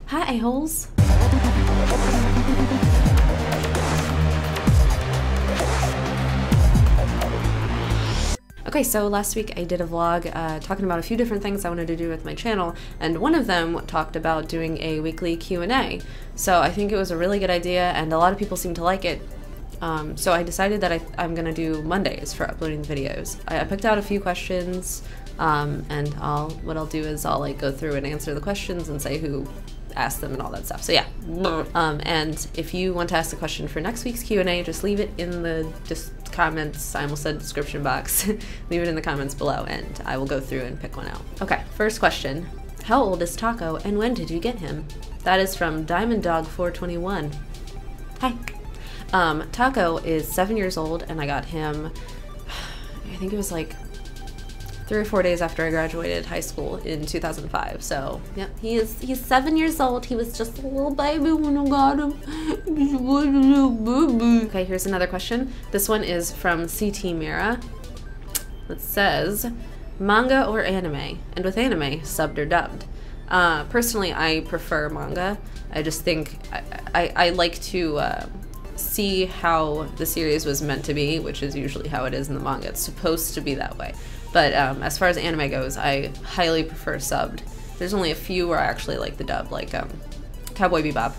Hi, a-holes. Okay, so last week I did a vlog talking about a few different things I wanted to do with my channel, and one of them talked about doing a weekly Q&A. So I think it was a really good idea, and a lot of people seem to like it. So I decided that I'm gonna do Mondays for uploading the videos. I picked out a few questions, and what I'll do is I'll like go through and answer the questions and say who asked them and all that stuff. So yeah. And if you want to ask a question for next week's Q&A, just leave it in the comments. I almost said description box. Leave it in the comments below and I will go through and pick one out. Okay, first question. How old is Taco and when did you get him? That is from Diamond Dog 421. Hi. Taco is 7 years old and I got him, I think it was like 3 or 4 days after I graduated high school in 2005. So yep, he's 7 years old. He was just a little baby when I got him. He was a little baby. Okay, here's another question. This one is from CT Mira. It says, manga or anime? And with anime, subbed or dubbed? Personally, I prefer manga. I just think I like to see how the series was meant to be, which is usually how it is in the manga. It's supposed to be that way. But as far as anime goes, I highly prefer subbed. There's only a few where I actually like the dub, like Cowboy Bebop.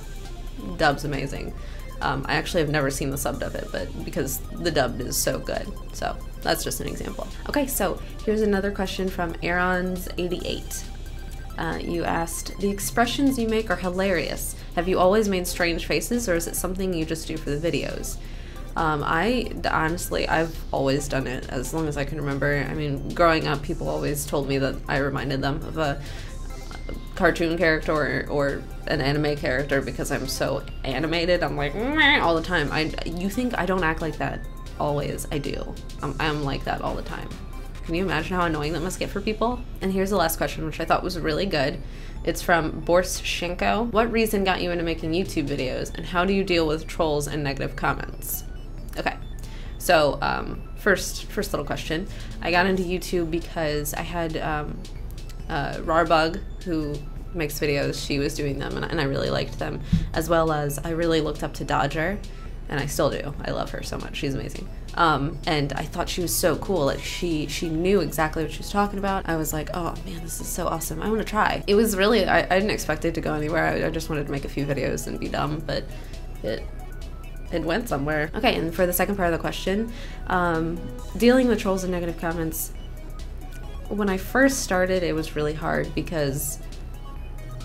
Dub's amazing. I actually have never seen the subbed of it, but because the dubbed is so good. So that's just an example. Okay, so here's another question from Aaron's88. You asked, the expressions you make are hilarious. Have you always made strange faces, or is it something you just do for the videos? Honestly, I've always done it as long as I can remember. I mean, growing up, people always told me that I reminded them of a cartoon character or an anime character because I'm so animated. I'm like, meh, all the time. You think I don't act like that? Always, I do. I'm like that all the time. Can you imagine how annoying that must get for people? And here's the last question, which I thought was really good. It's from Borshenko. What reason got you into making YouTube videos, and how do you deal with trolls and negative comments? Okay, so first little question. I got into YouTube because I had Rarbug, who makes videos. She was doing them, and I really liked them, as well as I really looked up to Dodger, and I still do. I love her so much. She's amazing. And I thought she was so cool. Like she knew exactly what she was talking about. I was like, oh man, this is so awesome. I want to try. It was really, I didn't expect it to go anywhere. I just wanted to make a few videos and be dumb, but it went somewhere. Okay, and for the second part of the question, dealing with trolls and negative comments, when I first started, it was really hard because,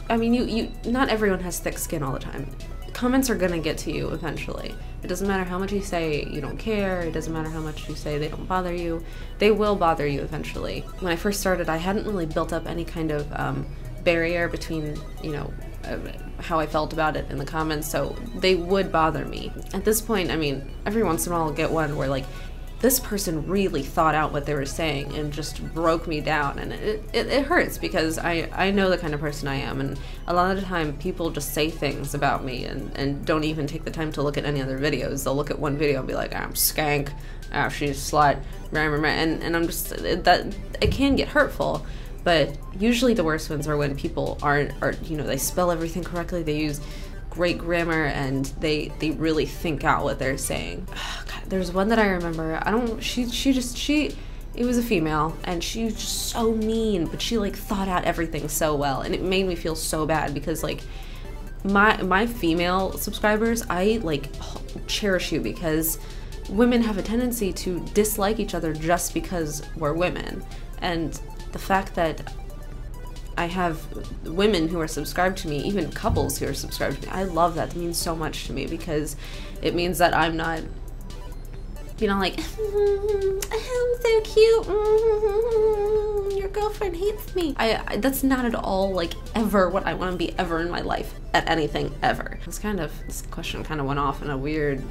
I mean, not everyone has thick skin all the time. Comments are gonna get to you eventually. It doesn't matter how much you say you don't care, it doesn't matter how much you say they don't bother you, they will bother you eventually. When I first started, I hadn't really built up any kind of barrier between, you know, how I felt about it in the comments, so they would bother me. At this point, I mean, every once in a while I'll get one where like, this person really thought out what they were saying and just broke me down, and it hurts because I know the kind of person I am, and a lot of the time people just say things about me and don't even take the time to look at any other videos. They'll look at one video and be like, I'm skank, she's slut, and I'm just, it can get hurtful. But usually the worst ones are when people aren't, you know, they spell everything correctly, they use great grammar, and they really think out what they're saying. God, there's one that I remember, it was a female, and she was just so mean, but she like thought out everything so well, and it made me feel so bad because like, my female subscribers, I like cherish you because women have a tendency to dislike each other just because we're women. And the fact that I have women who are subscribed to me, even couples who are subscribed to me, I love that. It means so much to me because it means that I'm not, you know, like, I'm so cute, your girlfriend hates me. That's not at all like ever what I want to be ever in my life, at anything ever. This question kind of went off in a weird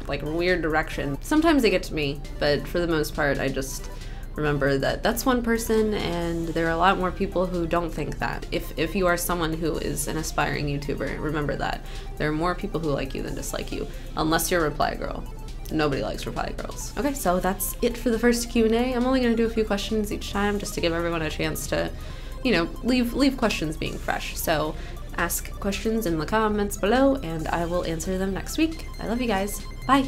direction. Sometimes they get to me, but for the most part, I just remember that that's one person, and there are a lot more people who don't think that. If you are someone who is an aspiring YouTuber, remember that. There are more people who like you than dislike you, unless you're a reply girl. Nobody likes reply girls. Okay, so that's it for the first Q&A. I'm only gonna do a few questions each time just to give everyone a chance to, you know, leave questions being fresh. So ask questions in the comments below, and I will answer them next week. I love you guys. Bye.